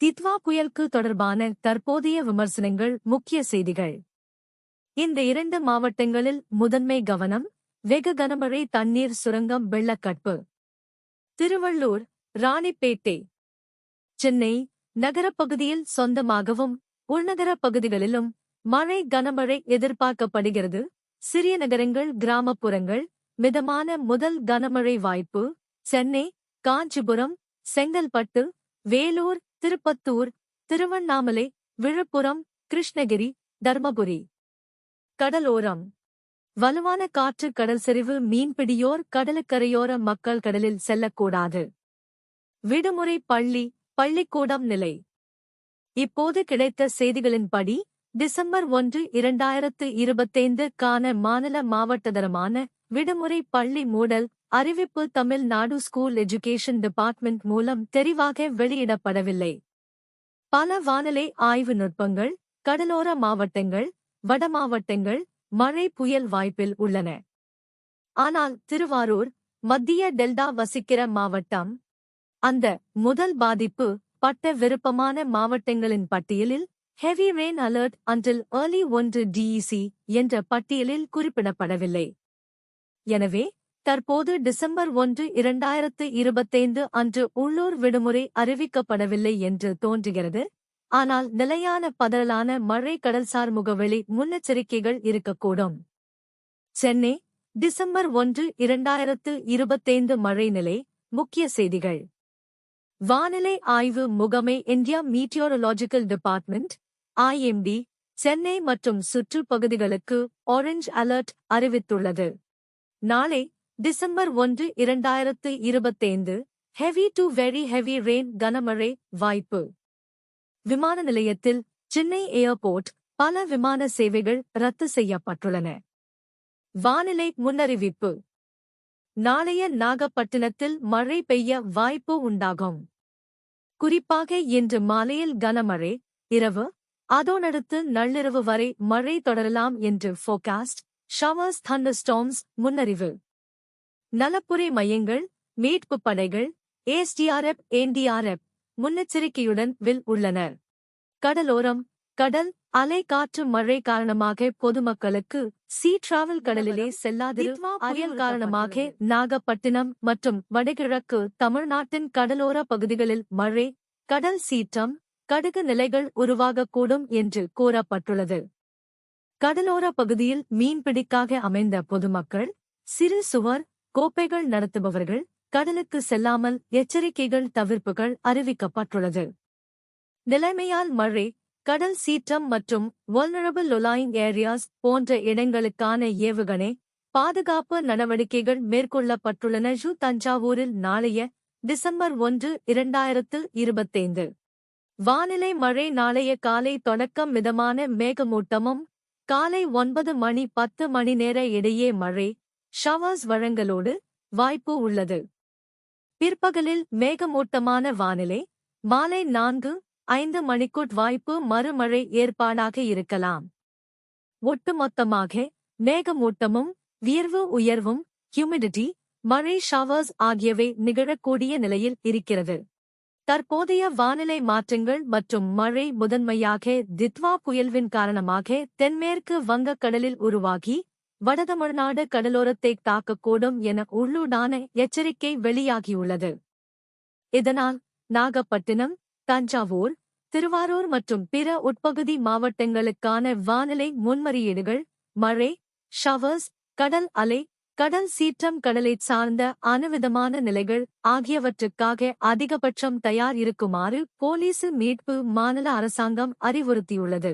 Ditwah புயலுக்கு தொடர்பான தற்போதைய விமர்சனங்கள். முக்கிய செய்திகள். இந்த 2 மாவட்டங்களில் முதன்மை கவனம். வெகு கனமழை, தண்ணீர் சுரங்கம், வெள்ளக்கட்பு. திருவள்ளூர், ராணிப்பேட்டை. சென்னை நகரப்பகுதியில் சொந்தமாகவும் உள்நகரப் பகுதிகளிலும் மழை, கனமழை எதிர்பார்க்கப்படுகிறது. சிறிய நகரங்கள், கிராமப்புறங்கள் மிதமான முதல் கனமழை வாய்ப்பு. சென்னை, காஞ்சிபுரம், செங்கல்பட்டு, வேலூர், திருப்பத்தூர், திருவண்ணாமலை, விழுப்புரம், கிருஷ்ணகிரி, தர்மபுரி. கடலோரம் வலுவான காற்று, கடல் சரிவு. மீன்பிடியோர், கடலுக்கரையோர மக்கள் கடலில் செல்லக்கூடாது. விடுமுறை, பள்ளிக்கூடம் நிலை. இப்போது கிடைத்த செய்திகளின்படி டிசம்பர் 1, 2025 க்கான மாநில மாவட்டதரமான விடுமுறை பள்ளி மூடல் அறிவிப்பு தமிழ்நாடு ஸ்கூல் எஜுகேஷன் டிபார்ட்மெண்ட் மூலம் தெரிவாக வெளியிடப்படவில்லை. பல வானிலை ஆய்வு நுட்பங்கள் கடலோர மாவட்டங்கள், வடமாவட்டங்கள் மழை, புயல் வாய்ப்பில் உள்ளன. ஆனால் திருவாரூர், மத்திய டெல்டா வசிக்கிற மாவட்டம் அந்த முதல் பாதிப்பு பட்ட விருப்பமான மாவட்டங்களின் பட்டியலில் heavy rain alert until early 1 DEC என்ற பட்டியலில் குறிப்பிடப்படவில்லை. எனவே தற்போது டிசம்பர் 1, 2025 அன்று உள்ளூர் விடுமுறை அறிவிக்கப்படவில்லை என்று தோன்றுகிறது. ஆனால் நிலையான பதறலான மழை, கடல்சார் முகவெளி முன்னெச்சரிக்கைகள் இருக்கக்கூடும். சென்னை டிசம்பர் 1, 2025 மழை நிலை. முக்கிய செய்திகள். வானிலை ஆய்வு முகமை இந்தியா மீட்டியோரலாஜிக்கல் டிபார்ட்மெண்ட் IMD சென்னை மற்றும் சுற்று பகுதிகளுக்கு ஆரஞ்சு அலர்ட் அறிவித்துள்ளது. நாளை December 1, 2025 heavy to very heavy rain, கனமழை வாய்ப்பு. விமான நிலையத்தில் சென்னை ஏர்போர்ட் பல விமான சேவைகள் ரத்து செய்யப்பட்டுள்ளன. வானிலை முன்னறிவிப்பு. நாளைய நாகப்பட்டினத்தில் மழை பெய்ய வாய்ப்பு உண்டாகும். குறிப்பாக இன்று மாலையில் கனமழை, இரவு அதோடடுத்து நள்ளிரவு வரை மழை தொடரலாம் என்று ஃபோர்காஸ்ட். ஷவர்ஸ், தண்டர்ஸ்டார்ம்ஸ் முன்னறிவு. நலப்புரை மையங்கள், மீட்புப் படைகள், SDRF, NDRF முன்னெச்சரிக்கையுடன் உள்ளனர். கடலோரம் கடல் அலை, காற்று, மழை காரணமாக பொதுமக்களுக்கு சீ டிராவல் கடலிலே செல்லாதிரு. புயல் காரணமாக நாகப்பட்டினம் மற்றும் வடகிழக்கு தமிழ்நாட்டின் கடலோர பகுதிகளில் மழை, கடல் சீற்றம், கடுகு நிலைகள் உருவாகக்கூடும் என்று கூறப்பட்டுள்ளது. கடலோர பகுதியில் மீன்பிடிக்காக அமைந்த பொதுமக்கள், சிறு சுவர் கோப்பைகள் நடத்துபவர்கள் கடலுக்கு செல்லாமல் எச்சரிக்கைகள், தவிர்ப்புகள் அறிவிக்கப்பட்டுள்ளது. நிலைமையால் மழை, கடல் சீற்றம் மற்றும் vulnerable low-lying areas போன்ற இடங்களுக்கான ஏவுகணை பாதுகாப்பு நடவடிக்கைகள் மேற்கொள்ளப்பட்டுள்ளன. தஞ்சாவூரில் நாளைய டிசம்பர் 1, 2025 வானிலை. மழை. நாளைய காலை தொடக்கம் மிதமான மேகமூட்டமும் காலை 9 மணி 10 மணி நேர இடையே மழை, ஷவர்ஸ் வழங்கலோடு வாய்ப்பு உள்ளது. பிற்பகலில் மேகமூட்டமான வானிலை. மாலை 4-5 மணிக்குட் வாய்ப்பு மறுமழை ஏற்பாடாக இருக்கலாம். ஒட்டுமொத்தமாக மேகமூட்டமும் வியர்வு உயர்வும், ஹியூமிடிட்டி, மழை, ஷவர்ஸ் ஆகியவை நிகழக்கூடிய நிலையில் இருக்கிறது. தற்போதைய வானிலை மாற்றங்கள் மற்றும் மழை முதன்மையாக தித்வா புயல்வின் காரணமாக தென்மேற்கு வங்கக்கடலில் உருவாகி வடதமிழ்நாடு கடலோரத்தை தாக்கக்கூடும் என உள்ளூடான எச்சரிக்கை வெளியாகியுள்ளது. இதனால் நாகப்பட்டினம், தஞ்சாவூர், திருவாரூர் மற்றும் பிற உட்பகுதி மாவட்டங்களுக்கான வானிலை முன்மறியீடுகள் மழை, ஷவர்ஸ், கடல் அலை, கடல் சீற்றம், கடலைச் சார்ந்த அனுவிதமான நிலைகள் ஆகியவற்றுக்காக அதிகபட்சம் தயார் இருக்குமாறு போலீசு மீட்பு மாநில அரசாங்கம் அறிவுறுத்தியுள்ளது.